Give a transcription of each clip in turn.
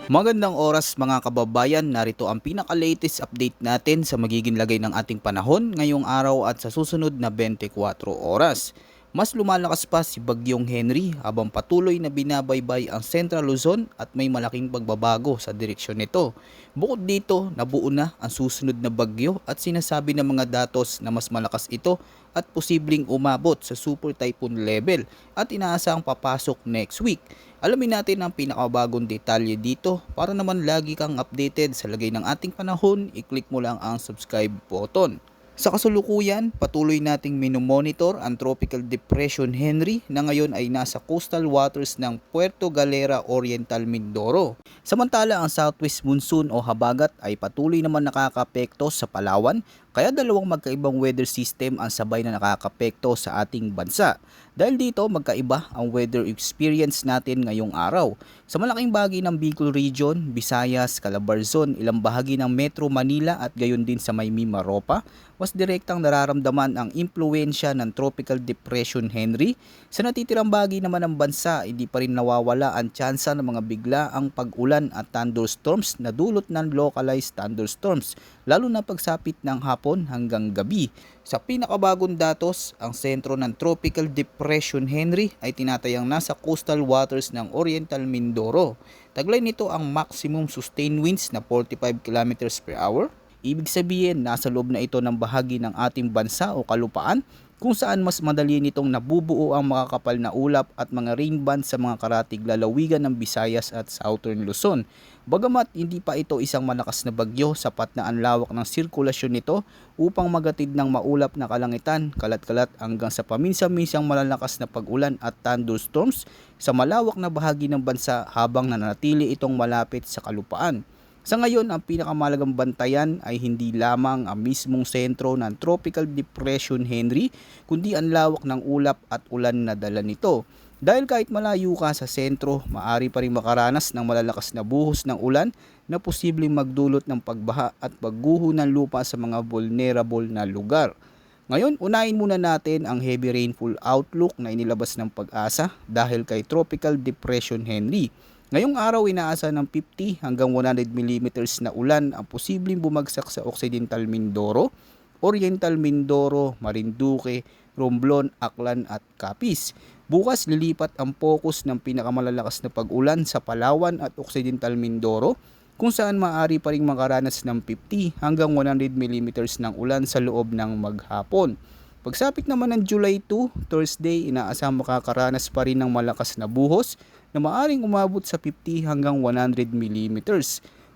Magandang oras mga kababayan, narito ang pinaka-latest update natin sa magiging lagay ng ating panahon ngayong araw at sa susunod na 24 oras. Mas lumalakas pa si Bagyong Henry habang patuloy na binabaybay ang Central Luzon at may malaking pagbabago sa direksyon nito. Bukod dito, nabuo na ang susunod na bagyo at sinasabi ng mga datos na mas malakas ito at posibleng umabot sa super typhoon level at inaasahang papasok next week. Alamin natin ang pinakabagong detalye dito para naman lagi kang updated sa lagay ng ating panahon, i-click mo lang ang subscribe button. Sa kasulukuyan, patuloy nating minomonitor ang Tropical Depression Henry na ngayon ay nasa coastal waters ng Puerto Galera, Oriental Mindoro. Samantala ang southwest monsoon o habagat ay patuloy naman nakakapekto sa Palawan, kaya dalawang magkaibang weather system ang sabay na nakakapekto sa ating bansa. Dahil dito magkaiba ang weather experience natin ngayong araw. Sa malaking bahagi ng Bicol Region, Visayas, Calabarzon, ilang bahagi ng Metro Manila at gayon din sa may Mimaropa, mas direktang nararamdaman ang impluensya ng Tropical Depression Henry. Sa natitirang bahagi naman ng bansa, hindi pa rin nawawala ang tsansa ng mga biglaang pag-ulan at thunderstorms na dulot ng localized thunderstorms, lalo na pagsapit ng hapon hanggang gabi. Sa pinakabagong datos, ang sentro ng Tropical Depression Henry ay tinatayang nasa coastal waters ng Oriental Mindoro. Taglay nito ang maximum sustained winds na 45 kilometers per hour. Ibig sabihin, nasa loob na ito ng bahagi ng ating bansa o kalupaan kung saan mas madali nitong nabubuo ang makakapal na ulap at mga rain bands sa mga karatig lalawigan ng Visayas at Southern Luzon. Bagamat hindi pa ito isang malakas na bagyo, sapat na ang lawak ng sirkulasyon nito upang magatid ng maulap na kalangitan, kalat-kalat hanggang sa paminsan-minsang malalakas na pag-ulan at thunderstorms sa malawak na bahagi ng bansa habang nanatili itong malapit sa kalupaan. Sa ngayon, ang pinakamalagang bantayan ay hindi lamang ang mismong sentro ng Tropical Depression Henry, kundi ang lawak ng ulap at ulan na dala nito. Dahil kahit malayo ka sa sentro, maaari pa rin makaranas ng malalakas na buhos ng ulan na posibleng magdulot ng pagbaha at pagguho ng lupa sa mga vulnerable na lugar. Ngayon, unahin muna natin ang heavy rainfall outlook na inilabas ng Pag-asa dahil kay Tropical Depression Henry. Ngayong araw inaasa ng 50 hanggang 100 mm na ulan ang posibleng bumagsak sa Occidental Mindoro, Oriental Mindoro, Marinduque, Romblon, Aklan at Capiz. Bukas lilipat ang focus ng pinakamalalakas na pag-ulan sa Palawan at Occidental Mindoro kung saan maaari pa ring makaranas ng 50 hanggang 100 mm ng ulan sa loob ng maghapon. Pagsapit naman ng July 2, Thursday, inaasahang makakaranas pa rin ng malakas na buhos na maaring umabot sa 50 hanggang 100 mm.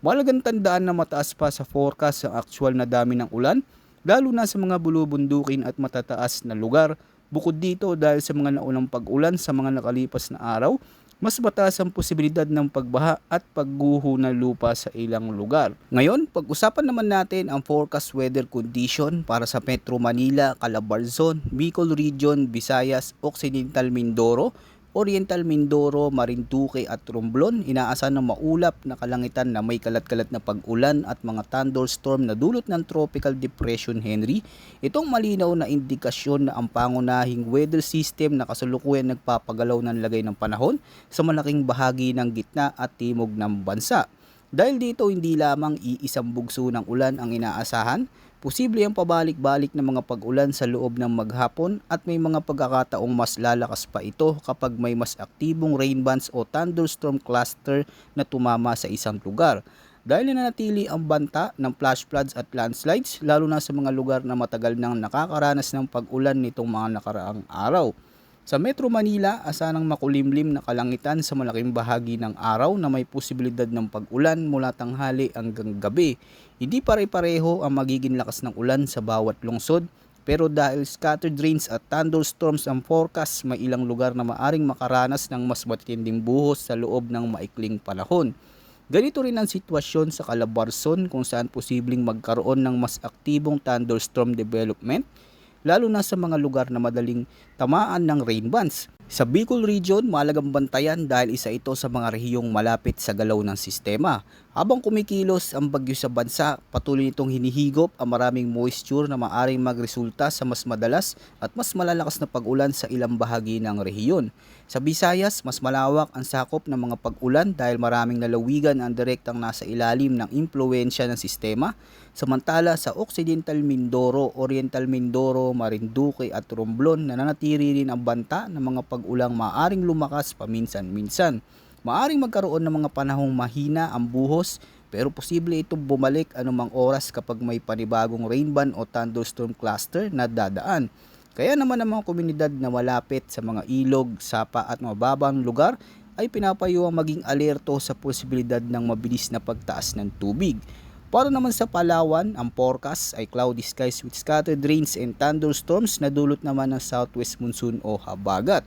Mahalagang tandaan na mataas pa sa forecast ang actual na dami ng ulan, lalo na sa mga bulubundukin at matataas na lugar. Bukod dito, dahil sa mga naunang pag-ulan sa mga nakalipas na araw, mas mataas ang posibilidad ng pagbaha at pagguho ng lupa sa ilang lugar. Ngayon, pag-usapan naman natin ang forecast weather condition para sa Metro Manila, Calabarzon, Bicol Region, Visayas, Occidental Mindoro, Oriental Mindoro, Marinduque at Romblon. Inaasahan ng maulap na kalangitan na may kalat-kalat na pag-ulan at mga thunderstorm na dulot ng Tropical Depression Henry. Itong malinaw na indikasyon na ang pangunahing weather system na kasalukuyan nagpapagalaw ng lagay ng panahon sa malaking bahagi ng gitna at timog ng bansa. Dahil dito hindi lamang iisang bugso ng ulan ang inaasahan, posible ang pabalik-balik ng mga pag-ulan sa loob ng maghapon at may mga pagkakataong mas lalakas pa ito kapag may mas aktibong rain bands o thunderstorm cluster na tumama sa isang lugar. Dahil nananatili ang banta ng flash floods at landslides lalo na sa mga lugar na matagal nang nakakaranas ng pag-ulan nitong mga nakaraang araw. Sa Metro Manila, asanang makulimlim na kalangitan sa malaking bahagi ng araw na may posibilidad ng pag-ulan mula tanghali hanggang gabi. Hindi pare-pareho ang magiging lakas ng ulan sa bawat lungsod, pero dahil scattered rains at thunderstorms ang forecast, may ilang lugar na maaring makaranas ng mas matitinding buhos sa loob ng maikling panahon. Ganito rin ang sitwasyon sa Calabarzon kung saan posibleng magkaroon ng mas aktibong thunderstorm development, lalo na sa mga lugar na madaling tamaan ng rain bands. Sa Bicol Region, mahalagang bantayan dahil isa ito sa mga rehiyong malapit sa galaw ng sistema. Habang kumikilos ang bagyo sa bansa, patuloy nitong hinihigop ang maraming moisture na maaring magresulta sa mas madalas at mas malalakas na pag-ulan sa ilang bahagi ng rehiyon. Sa Visayas, mas malawak ang sakop ng mga pag-ulan dahil maraming lalawigan ang direktang nasa ilalim ng impluensya ng sistema. Samantala sa Occidental Mindoro, Oriental Mindoro, Marinduque at Romblon nananatili rin ang banta ng mga pag-ulang maaring lumakas paminsan-minsan. Maaring magkaroon ng mga panahong mahina ang buhos pero posible itong bumalik anumang oras kapag may panibagong rainban o thunderstorm cluster na dadaan. Kaya naman ang mga komunidad na malapit sa mga ilog, sapa at mababang lugar ay pinapayuhang maging alerto sa posibilidad ng mabilis na pagtaas ng tubig. Para naman sa Palawan, ang forecast ay cloudy skies with scattered rains and thunderstorms na dulot naman ng southwest monsoon o habagat.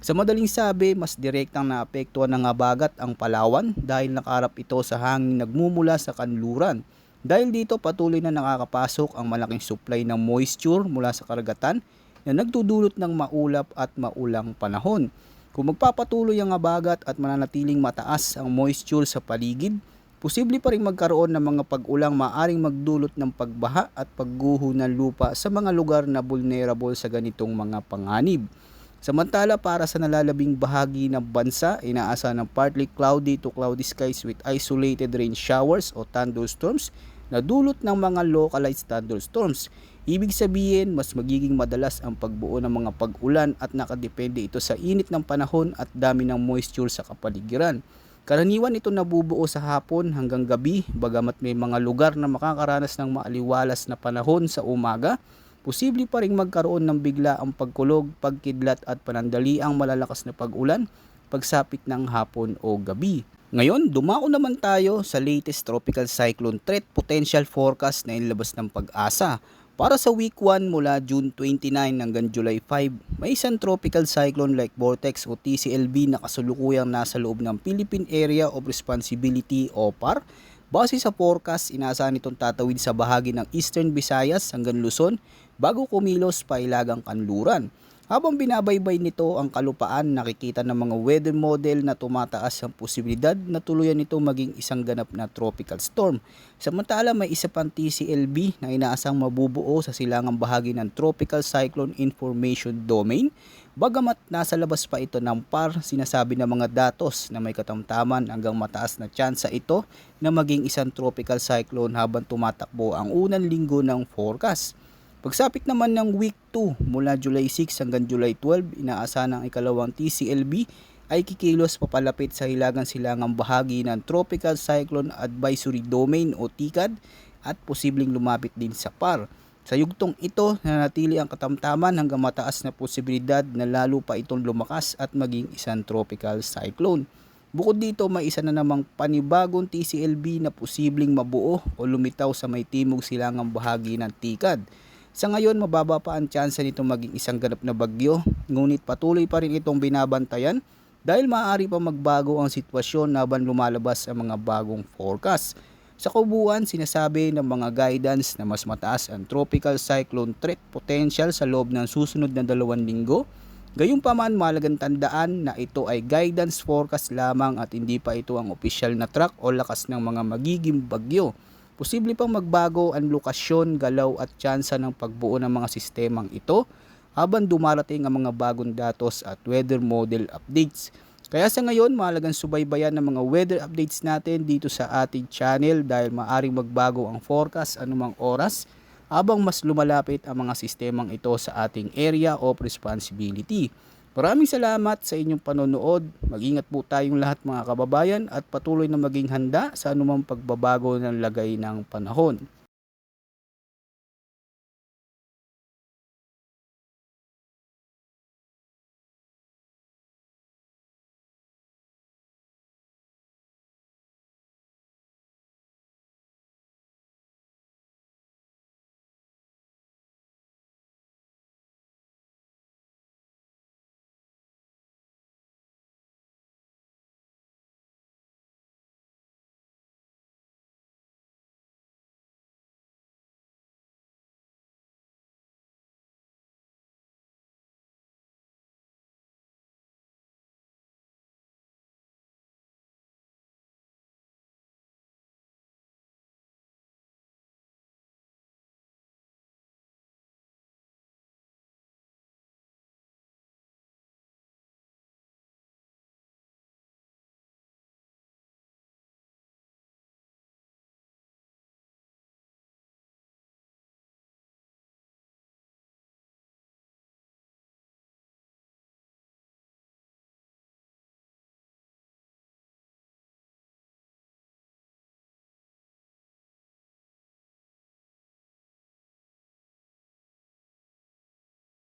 Sa madaling sabi, mas direktang naapektuhan ng habagat ang Palawan dahil nakaharap ito sa hangin nagmumula sa kanluran. Dahil dito patuloy na nakakapasok ang malaking supply ng moisture mula sa karagatan na nagdudulot ng maulap at maulang panahon. Kung magpapatuloy ang habagat at mananatiling mataas ang moisture sa paligid, posible pa rin magkaroon ng mga pag-ulang maaring magdulot ng pagbaha at pagguho ng lupa sa mga lugar na vulnerable sa ganitong mga panganib. Samantala para sa nalalabing bahagi ng bansa, inaasahan ng partly cloudy to cloudy skies with isolated rain showers o thunderstorms na dulot ng mga localized thunderstorms. Ibig sabihin, mas magiging madalas ang pagbuo ng mga pag-ulan at nakadepende ito sa init ng panahon at dami ng moisture sa kapaligiran. Karaniwan ito nabubuo sa hapon hanggang gabi, bagamat may mga lugar na makakaranas ng maaliwalas na panahon sa umaga, posible pa ring magkaroon ng bigla ang pagkulog, pagkidlat at panandaliang malalakas na pag-ulan pagsapit ng hapon o gabi. Ngayon, dumako naman tayo sa latest tropical cyclone threat potential forecast na inilabas ng Pag-asa. Para sa week 1 mula June 29 hanggang July 5, may isang tropical cyclone like vortex o TCLB na kasalukuyang nasa loob ng Philippine Area of Responsibility o PAR. Base sa forecast, inaasahan itong tatawid sa bahagi ng Eastern Visayas hanggang Luzon bago kumilos pa ilagang kanluran. Habang binabaybay nito ang kalupaan, nakikita ng mga weather model na tumataas ang posibilidad na tuluyan nito maging isang ganap na tropical storm. Samantala may isa pang TCLB na inaasang mabubuo sa silangang bahagi ng Tropical Cyclone Information Domain. Bagamat nasa labas pa ito ng PAR, sinasabi ng mga datos na may katamtaman hanggang mataas na tsansa ito na maging isang tropical cyclone habang tumatakbo ang unang linggo ng forecast. Pagsapit naman ng week 2 mula July 6 hanggang July 12, inaasahan ng ikalawang TCLB ay kikilos papalapit sa hilagang-silangang bahagi ng Tropical Cyclone Advisory Domain o TICAD at posibleng lumapit din sa PAR. Sa yugtong ito, nanatili ang katamtaman hanggang mataas na posibilidad na lalo pa itong lumakas at maging isang tropical cyclone. Bukod dito, may isa na namang panibagong TCLB na posibleng mabuo o lumitaw sa may timog silangang bahagi ng TICAD. Sa ngayon, mababa pa ang tsansa nito maging isang ganap na bagyo, ngunit patuloy pa rin itong binabantayan dahil maaari pa magbago ang sitwasyon habang lumalabas ang mga bagong forecast. Sa kabuuan, sinasabi ng mga guidance na mas mataas ang tropical cyclone threat potential sa loob ng susunod na 2 linggo. Gayunpaman, mahalagang tandaan na ito ay guidance forecast lamang at hindi pa ito ang opisyal na track o lakas ng mga magiging bagyo. Posible pang magbago ang lokasyon, galaw at tsansa ng pagbuo ng mga sistemang ito habang dumarating ang mga bagong datos at weather model updates. Kaya sa ngayon, mahalagang subaybayan ng mga weather updates natin dito sa ating channel dahil maaring magbago ang forecast anumang oras habang mas lumalapit ang mga sistemang ito sa ating area of responsibility. Maraming salamat sa inyong panonood. Mag-ingat po tayong lahat mga kababayan at patuloy na maging handa sa anumang pagbabago ng lagay ng panahon.